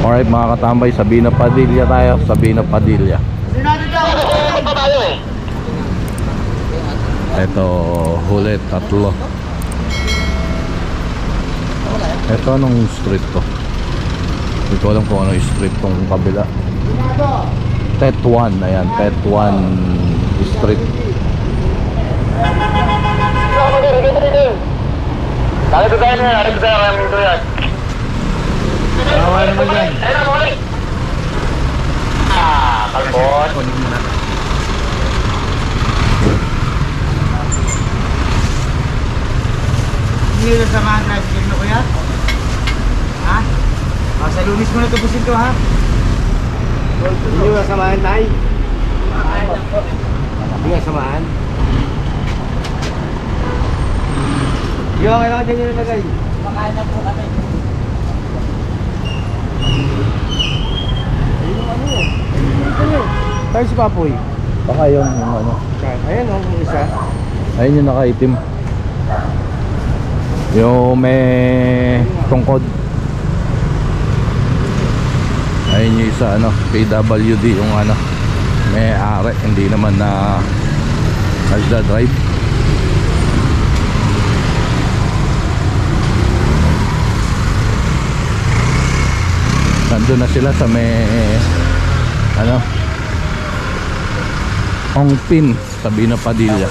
Alright mga katambay, Sabina Padilla tayo. Sabina Padilla. Ito, huli, tatlo. Ito anong street to? Hindi ko alam kung anong street tong kabila. Tetuan, ayan, Tetuan Street. Dali tayo na, dali tayo kami ito yan. Awa naman yan. Kalbon. Hindi na samahan tricycle mo kuya? Ha? Sa lunis mo na tubusin to ha? Hindi na samahan tayo? Hindi na samahan? Yo, kailangan dyan yung nagay. Makain na po kami. Ayun ano yun? Tayo si Papoy. Baka yun yung ano. Ayan o, yung isa. Ayun yung nakaitim. Yung may tungkod. Ayun yung isa ano, PWD yung ano. May are, hindi naman na nagda-drive. Nandun na sila sa may ano, Ongpin, Sabina Padilla.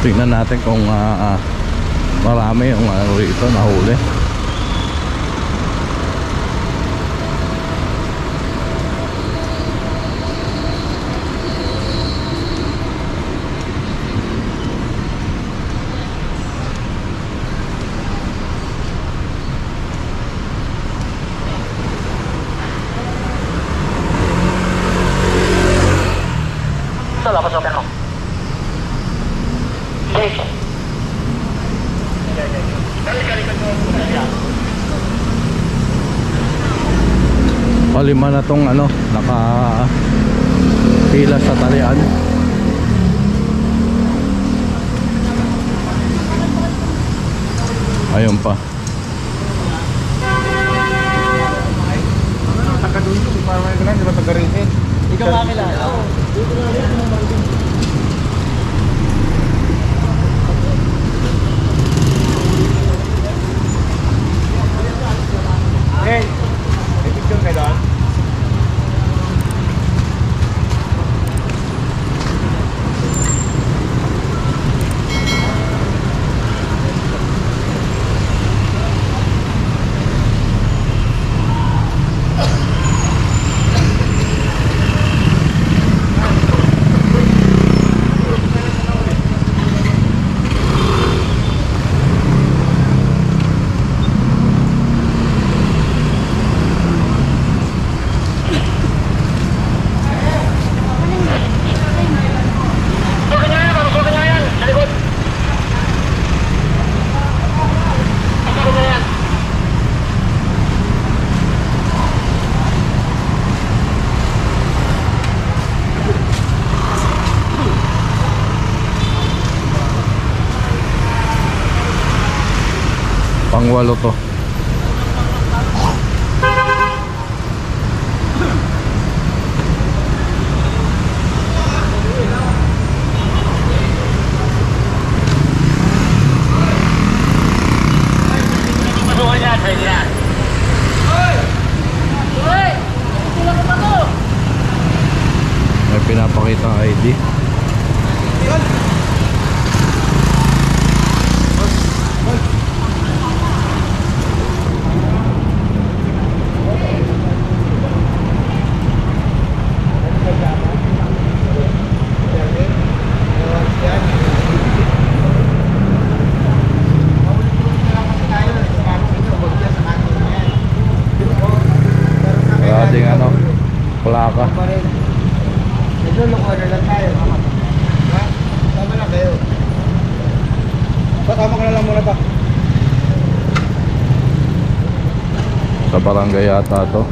Tingnan natin kung marami yung ano rito nahuli. Lapas ng peno. Lima na tong ano, naka pila sa talian. Ayun pa. Taga-dulo, parang may ganun, di ba taga-rinsin? Ikaw makakilala. Hey, may picture kayo doon? Pangwalo to. May pinapakita ang ID. Ating ano, plaka. Medyo order lang tayo. Ha? Tama lang kayo. Patama ka na lang muna ba? Sa barangay yata to.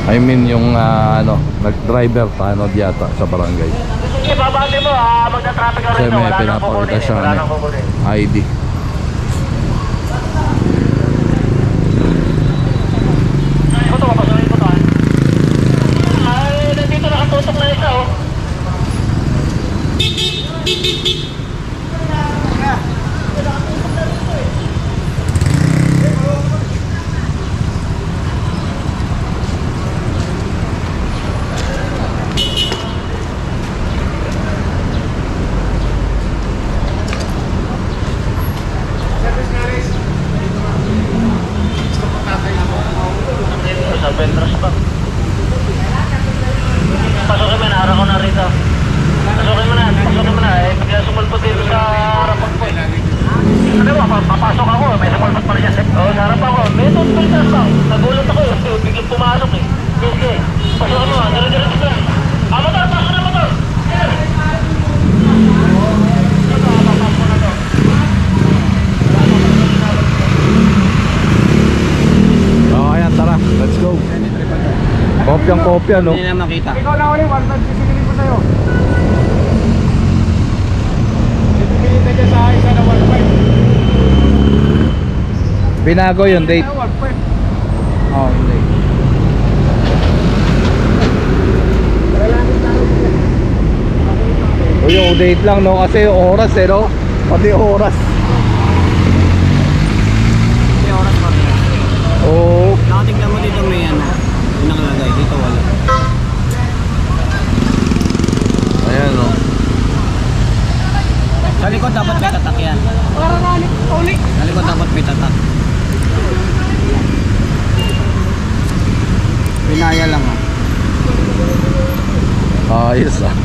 I mean yung ano, nag-driver tanod yata sa barangay. Sige, babante mo magta-traffic ka Kasi rin. may pinapakita siyang ID. Ito, papasukin ko to. Ay, nandito nakatutok na isa, oh. Sa Ventras pa. Pasukin mo na, harap ko na rito. Pasukin mo na. Bigla sumulpot dito sa harapan ko. Ano ba, papasok ako, may sumulpot pala siya. Oo, sa harap ako. May toothpaste pa. Nagulat ako, biglang pumasok eh. Sige, pasukin mo, dire-diretso ka. Motor, pasok na motor! Oh, ayan, tara, let's go. Kopyang-kopya, no? Hindi na makita. Ikaw na ulit, 1.5 sisilipin ko sa'yo. Pipilitan niya sa isa na 1.5. Binago yung date. 1.5. Oh, hindi. O yung date lang, no? Kasi yung oras, eh, no? Pati oras. May oras pa rin. Oo. Nakatignan mo dito may ano. Yung nakalagay. Dito wala. Ayan, no? Sa likod dapat may tatak yan. Sa likod dapat may tatak. Pinaya lang ah. Ayos, ah.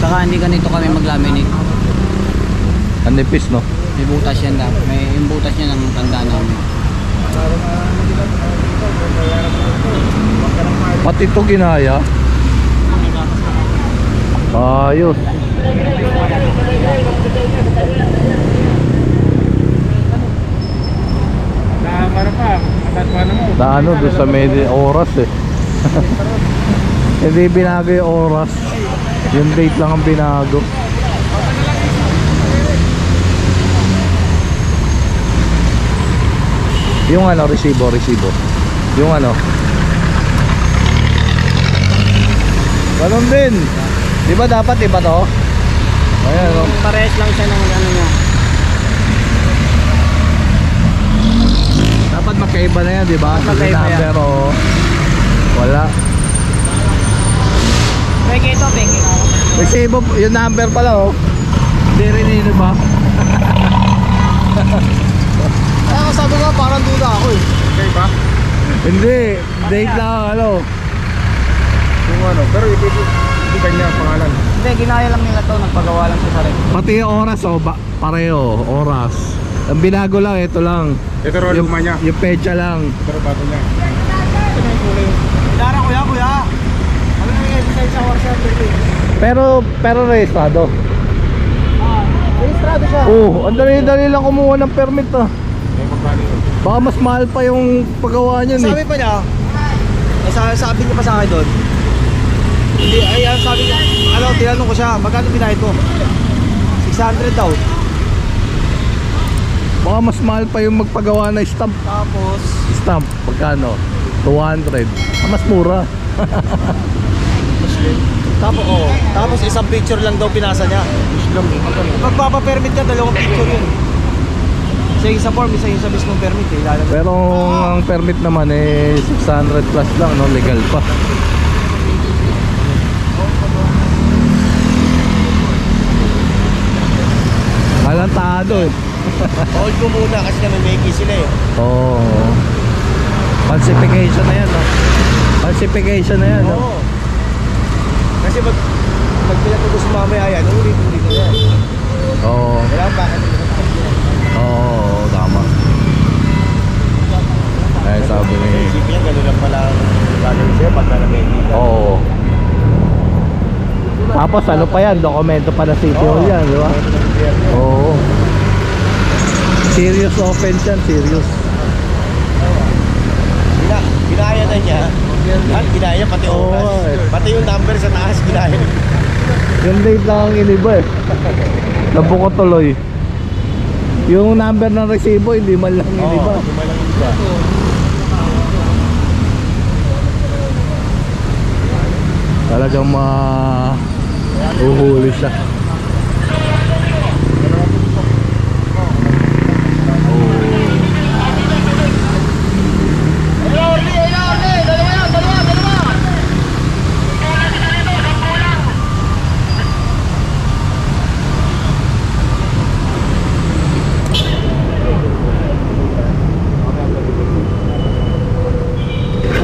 Saka hindi ganito kami mag-laminate. Ang nipis, no? May butas yan dapat. May yung butas yan ang tanda namin. Pati ito ginaya. Ayos. Para pa, matatwana mo. Na ano, doon sa may oras, eh. Hindi binago yung oras. Yung date lang ang binago. Yung ano, resibo. Yung ano. Ganun din. Di ba dapat iba to? Ayan, no? Parehas lang siya ng ano niya. Dapat magkaiba na yan, di ba? Kasi Magkaiba yan. number, oh. Wala. Peke ito, peke. Resibo, yung number pala, oh. Hindi rin yun, ba? Kaya sabi ko parang duda ako eh. Okay ba? Hindi, date lang, ano. Kung ano, pero hindi kanya pangalan. Hindi, ginaya lang nila to. Nagpagawa lang sa sarili. Pati yung oras, oh, pareho, oras. Ang binago lang, ito lang. Ito rin Yung, luma niya. yung pecha lang. Ito rin bago niya. Ito na yung kulay. Dara kuya. Ano na yung exercise sa workshop? Pero rehistrado. Registrado siya. Oh, ang dali-dali lang kumuha ng permit, ah. May magkano yun? Baka mas mahal pa yung paggawa niyan, eh. Sabi pa niya, sabi niya pa sa akin doon. Hindi, ay, sabi niya, tinanong ko siya, magkano binayad mo? 600 daw. Baka mas mahal pa yung magpagawa na stamp. Tapos, Stamp, pagkano? 200. Mas mura. tapos isang picture lang daw pinasa niya. Magpapapermit ka, dalawang picture yun. Isa yung sa form, isa yung sa mismong permit eh. Pero ang permit naman eh 600 plus lang, no? Legal pa. Alantado, eh. Hold ko muna kasi kami may key sila eh. Oo. Falsification na yan, no? Falsification na yan, no? Oo. Kasi pag pinatubos mamaya yan, ulit-ulit na yan. Oo. Wala pa. Oo, tama. Kaya sabi ni... Isipin niya, gano'n lang pala ang gagawin sa'yo pag nalamay ka. Oo. Tapos ano pa yan? Dokumento pa na City Hall yan, di ba? Oo. Serious offense yan, serious. Ginaya na niya. Lahat ginaya, pati Oo, oras. eh. Pati yung number sa taas, ginaya. Yung date lang ang iniba eh. Nabuko tuloy. Yung number ng resibo, hindi man lang iniba. Oo, lumalang iba. Talagang uhuli siya.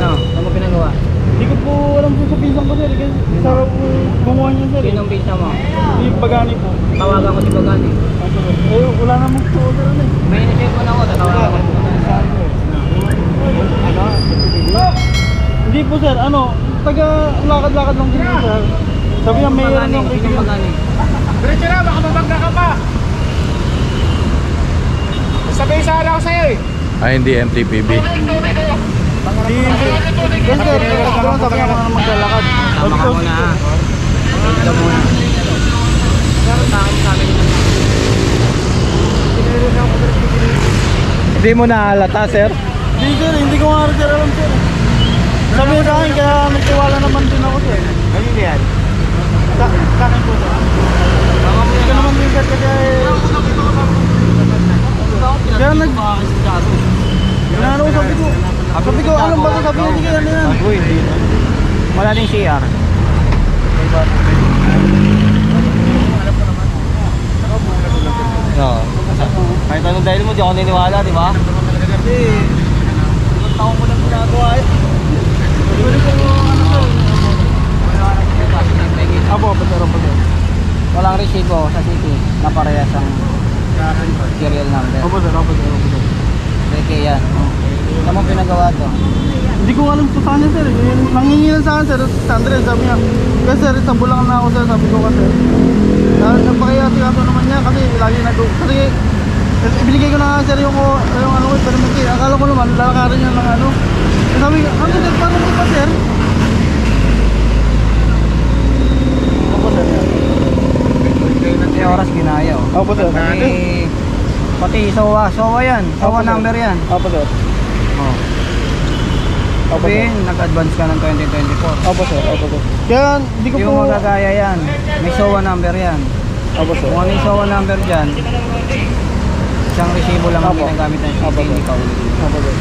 Ano mo pinagawa? Hindi ko po alam po sa pisang ko sir, kasi sarap po gumawa niya sir. Sinong bisa mo? Yung Pagani po. Tawagan ko si Pagani. Eh, wala namang po sir ano eh. May initiate mo na ako, tatawagan ko. Hindi po sir, ano, taga lakad-lakad lang din po sir. Sabi niya mayroon Pagani, ng sinong kaibigan. Pagani? Diretso na, baka mabangga ka pa. Sabay sana ako sa'yo eh. Ay, hindi MTPB. Yes sir, doon sabi niya na maglalakad. Tama ka muna ha. Ito muna. Sa akin sa amin yun. Hindi mo nahalata, sir? Hindi sir, hindi ko nga sir alam sir. Sabi niya sa akin, kaya nagtiwala naman din ako sir. Ayun yan. Sa akin po sir. Hindi ko naman din sir kasi... Kaya Inaano ko sabi ko. Sabi ko, anong ba ito? Sabi niya, sige ano yan. Ako hindi. Wala din CR. Oo. Kahit anong dahil mo, di ako niniwala, di ba? Kasi, ibang taon ko lang ginagawa eh. Hindi ko ano sir. Apo, apo sir. Walang resibo sa city na parehas ang serial number. Apo sir. Peke yan. Ano mo pinagawa to? Hindi ko alam kung saan yan sir. Nangingilan sa akin sir. Sandra, sabi niya. Kasi sir, isang bulang na ako sir. Sabi ko kasi. Nagpakayati ako naman niya kasi lagi kasi ibinigay ko na nga sir yung ano ko. Pero akala ko naman lalakarin niya ng ano. Sabi ko, ano sir, paano mo pa sir? Opo sir. Yung oras ginaya oh. Opo sir. Pati SOA yan. SOA number yan. Opo sir. Oh. Opo sir. Sabihin, nag-advance ka ng 2024. Opo sir. Kaya hindi ko po... Yung magagaya yan, may SOA number yan. Opo sir. Kung ano yung SOA number dyan, isang resibo lang ang Opo. ginagamit ng Opo, city, sir. hindi ka ulit. Opo sir.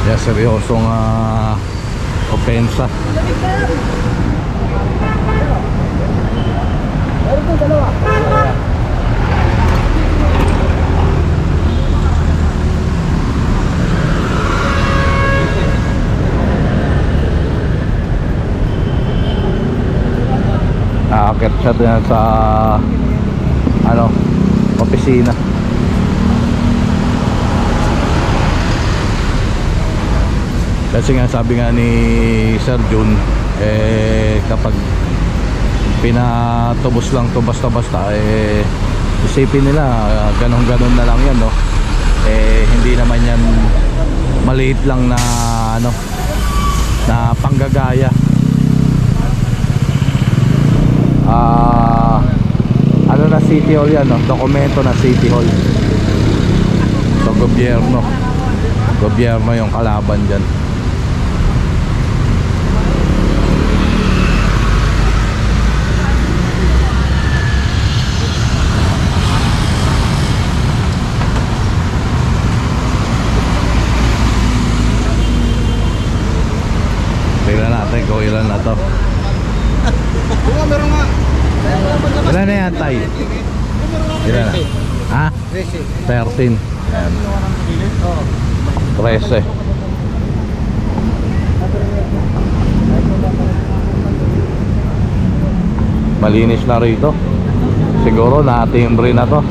Yes, seryosong opensa. Aakit siya dyan sa ano, opisina. Kasi nga sabi nga ni Sir Jun, kapag pinatubos lang to basta-basta, isipin nila ganon-ganon na lang yan, no? Hindi naman yan maliit lang na ano, na panggagaya. Ano na City Hall yan, no? Dokumento na City Hall. So gobyerno yung kalaban dyan. Tignan natin kung ilan na to. Meron nga. Ilan na yan, Tay? Ilan na? Ha? 13. Ayan. 13. Malinis na rito. Siguro natimbre na to.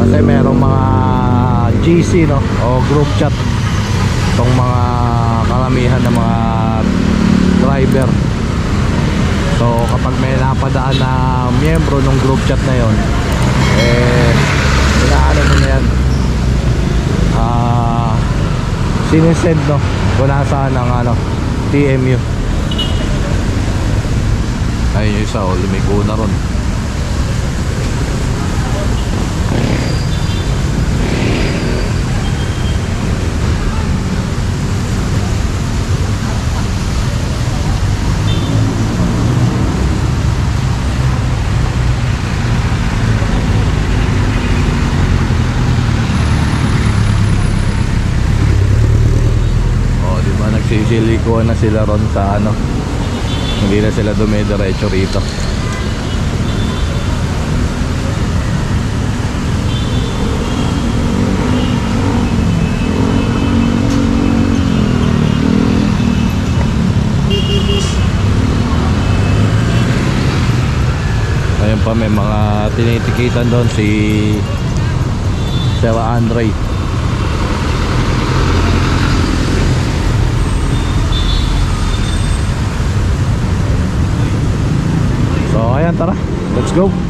Kasi merong mga GC, no? O group chat. Itong mga karamihan ng mga driver. So kapag may napadaan na miyembro ng group chat na yon, inaano mo na yan, sinisend, no, kung nasaan ang TMU. Ayun yung isa, lumiko na ron. Nagsisilikuan na sila ron sa hindi na sila dumidiretso rito. Ayun pa, may mga tinitikitan doon si Sir Andre. So ayan, tara, let's go.